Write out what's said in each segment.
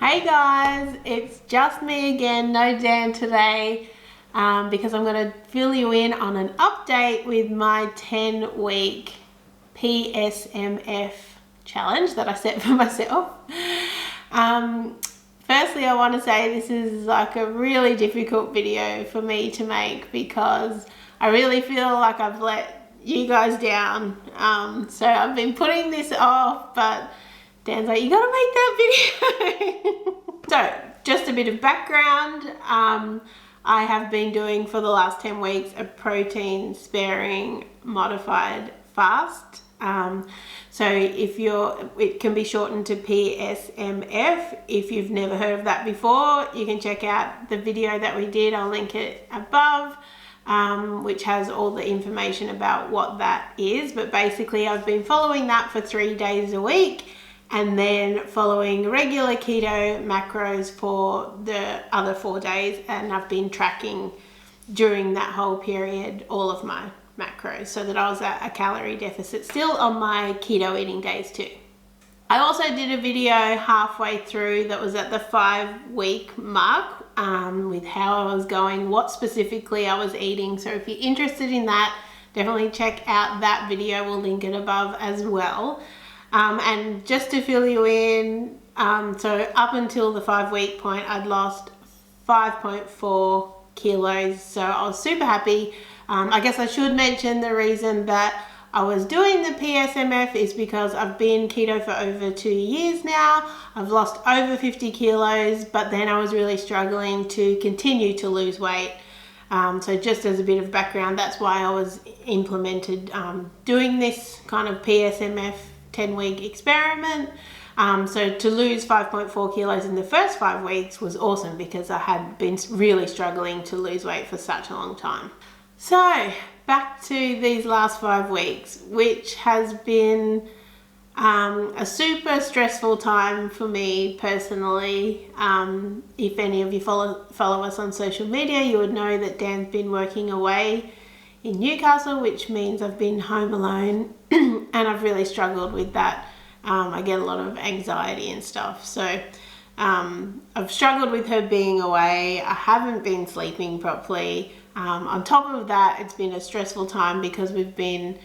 Hey guys, it's just me again, no Dan today, because I'm going to fill you in on an update with my 10-week PSMF challenge that I set for myself. Firstly, I want to say this is like a really difficult video for me to make because I really feel like I've let you guys down. So I've been putting this off, but Dan's like, you gotta make that video. So just a bit of background. I have been doing for the last 10 weeks a protein sparing modified fast. So it can be shortened to PSMF. If you've never heard of that before, you can check out the video that we did. I'll link it above, which has all the information about what that is. But basically I've been following that for 3 days a week, and then following regular keto macros for the other 4 days, and I've been tracking during that whole period all of my macros so that I was at a calorie deficit still on my keto eating days too. I also did a video halfway through that was at the 5-week mark with how I was going, what specifically I was eating. So if you're interested in that, definitely check out that video. We'll link it above as well. And just to fill you in, so up until the 5-week point, I'd lost 5.4 kilos. So I was super happy. I guess I should mention the reason that I was doing the PSMF is because I've been keto for over 2 years now. I've lost over 50 kilos, but then I was really struggling to continue to lose weight. So just as a bit of background, that's why I was implemented doing this kind of PSMF 10-week experiment. So to lose 5.4 kilos in the first 5 weeks was awesome because I had been really struggling to lose weight for such a long time. So back to these last 5 weeks, which has been a super stressful time for me personally. If any of you follow us on social media, you would know that Dan's been working away in Newcastle, which means I've been home alone and I've really struggled with that. I get a lot of anxiety and stuff. So I've struggled with her being away. I haven't been sleeping properly. On top of that, it's been a stressful time because we've been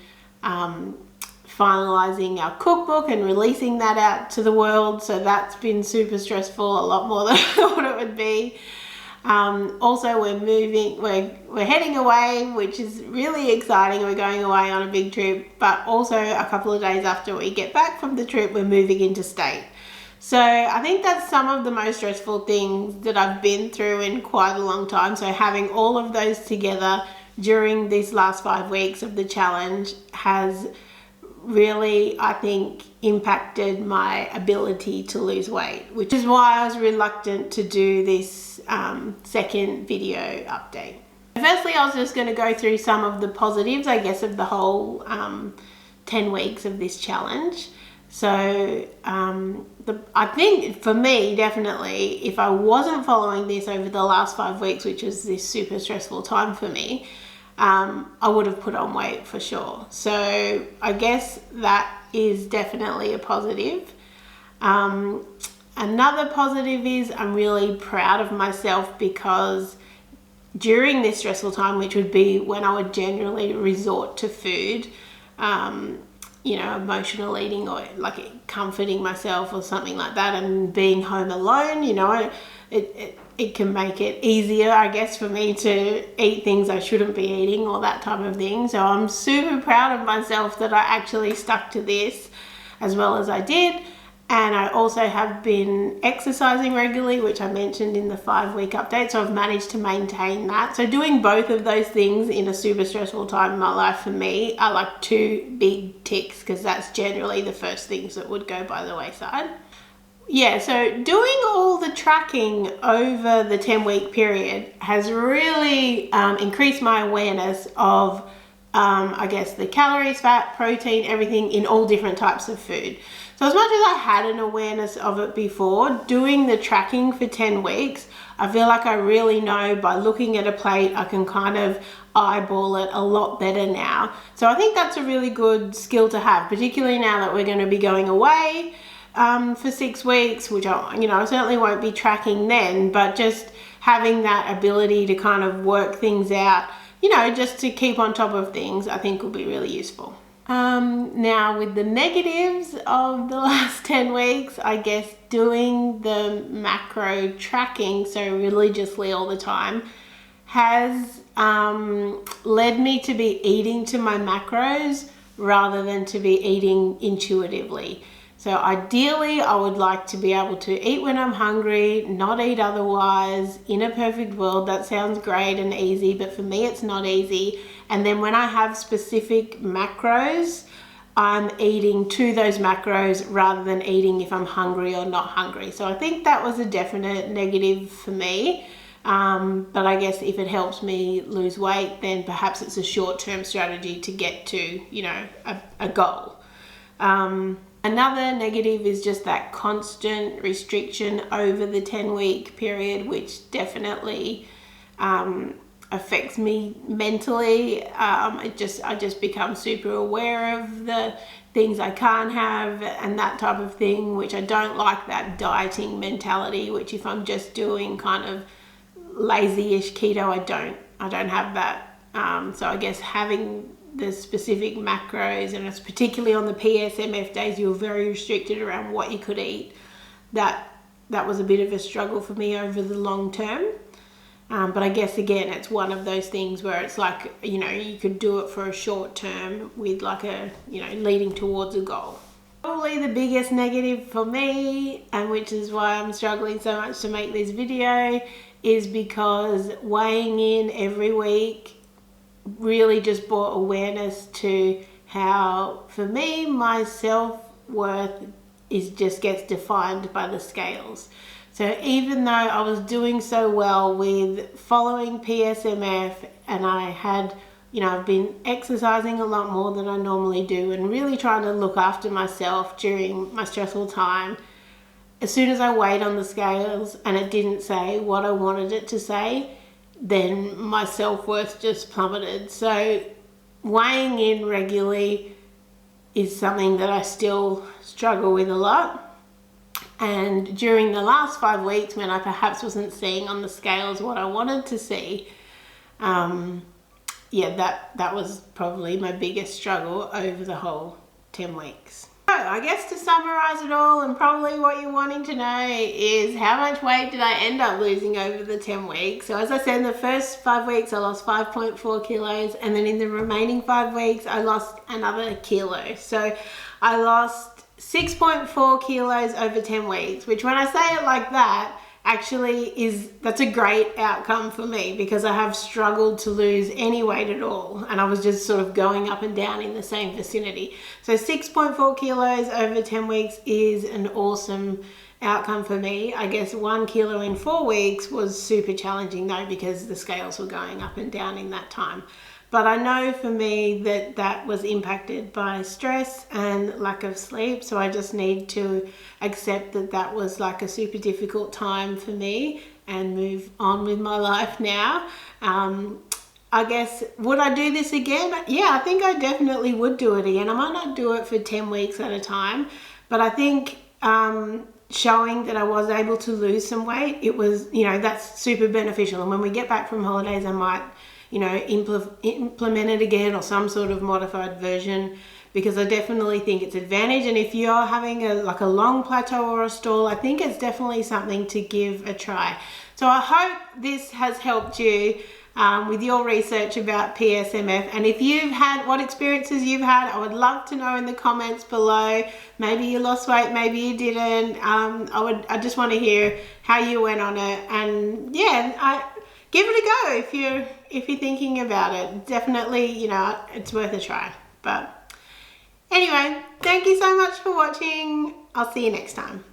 finalizing our cookbook and releasing that out to the world. So that's been super stressful, a lot more than I thought it would be. Also we're heading away, which is really exciting. We're going away on a big trip, but also a couple of days after we get back from the trip, we're moving interstate. So I think that's some of the most stressful things that I've been through in quite a long time. So having all of those together during these last 5 weeks of the challenge has really, I think, impacted my ability to lose weight, which is why I was reluctant to do this second video update. Firstly, I was just going to go through some of the positives, I guess, of the whole 10 weeks of this challenge. So I think for me, definitely, if I wasn't following this over the last 5 weeks, which was this super stressful time for me, I would have put on weight for sure. So I guess that is definitely a positive. Another positive is I'm really proud of myself because during this stressful time, which would be when I would generally resort to food, emotional eating or like comforting myself or something like that, and being home alone, it can make it easier, I guess, for me to eat things I shouldn't be eating or that type of thing. So I'm super proud of myself that I actually stuck to this as well as I did. And I also have been exercising regularly, which I mentioned in the 5-week update. So I've managed to maintain that. So doing both of those things in a super stressful time in my life for me are like 2 big ticks, because that's generally the first things that would go by the wayside. Yeah, so doing all the tracking over the 10-week period has really increased my awareness of, I guess, the calories, fat, protein, everything in all different types of food. So as much as I had an awareness of it before, doing the tracking for 10 weeks, I feel like I really know by looking at a plate, I can kind of eyeball it a lot better now. So I think that's a really good skill to have, particularly now that we're going to be going away. for 6 weeks, which I certainly won't be tracking then, but just having that ability to kind of work things out, just to keep on top of things, I think will be really useful. Now with the negatives of the last 10 weeks, I guess doing the macro tracking so religiously all the time has led me to be eating to my macros rather than to be eating intuitively. So ideally, I would like to be able to eat when I'm hungry, not eat otherwise. In a perfect world, that sounds great and easy, but for me, it's not easy. And then when I have specific macros, I'm eating to those macros rather than eating if I'm hungry or not hungry. So I think that was a definite negative for me. But I guess if it helps me lose weight, then perhaps it's a short-term strategy to get to, a goal. Another negative is just that constant restriction over the 10-week period, which definitely affects me mentally. I just become super aware of the things I can't have and that type of thing, which I don't like, that dieting mentality, which if I'm just doing kind of lazy-ish keto, I don't have that. So I guess having the specific macros, and it's particularly on the PSMF days, you're very restricted around what you could eat. That was a bit of a struggle for me over the long term. But I guess again, it's one of those things where it's like, you could do it for a short term with like a, leading towards a goal. Probably the biggest negative for me, and which is why I'm struggling so much to make this video, is because weighing in every week really just brought awareness to how, for me, my self-worth just gets defined by the scales. So even though I was doing so well with following PSMF, and I had, I've been exercising a lot more than I normally do and really trying to look after myself during my stressful time, as soon as I weighed on the scales and it didn't say what I wanted it to say, then my self-worth just plummeted. So weighing in regularly is something that I still struggle with a lot. And during the last 5 weeks, when I perhaps wasn't seeing on the scales what I wanted to see, that was probably my biggest struggle over the whole 10 weeks. So I guess to summarize it all, and probably what you're wanting to know, is how much weight did I end up losing over the 10 weeks? So as I said, in the first 5 weeks, I lost 5.4 kilos. And then in the remaining 5 weeks, I lost another kilo. So I lost 6.4 kilos over 10 weeks, which when I say it like that, actually that's a great outcome for me, because I have struggled to lose any weight at all, and I was just sort of going up and down in the same vicinity. So 6.4 kilos over 10 weeks is an awesome outcome for me. I guess 1 kilo in 4 weeks was super challenging though, because the scales were going up and down in that time. But I know for me that was impacted by stress and lack of sleep. So I just need to accept that was like a super difficult time for me and move on with my life now. I guess, would I do this again? Yeah, I think I definitely would do it again. I might not do it for 10 weeks at a time, but I think showing that I was able to lose some weight, it was, that's super beneficial. And when we get back from holidays, I might implement it again, or some sort of modified version, because I definitely think it's advantage. And if you're having a long plateau or a stall, I think it's definitely something to give a try. So I hope this has helped you with your research about PSMF. And if you've had, what experiences you've had, I would love to know in the comments below. Maybe you lost weight, maybe you didn't. I just want to hear how you went on it. And yeah, give it a go if you're thinking about it. Definitely, it's worth a try. But anyway, thank you so much for watching. I'll see you next time.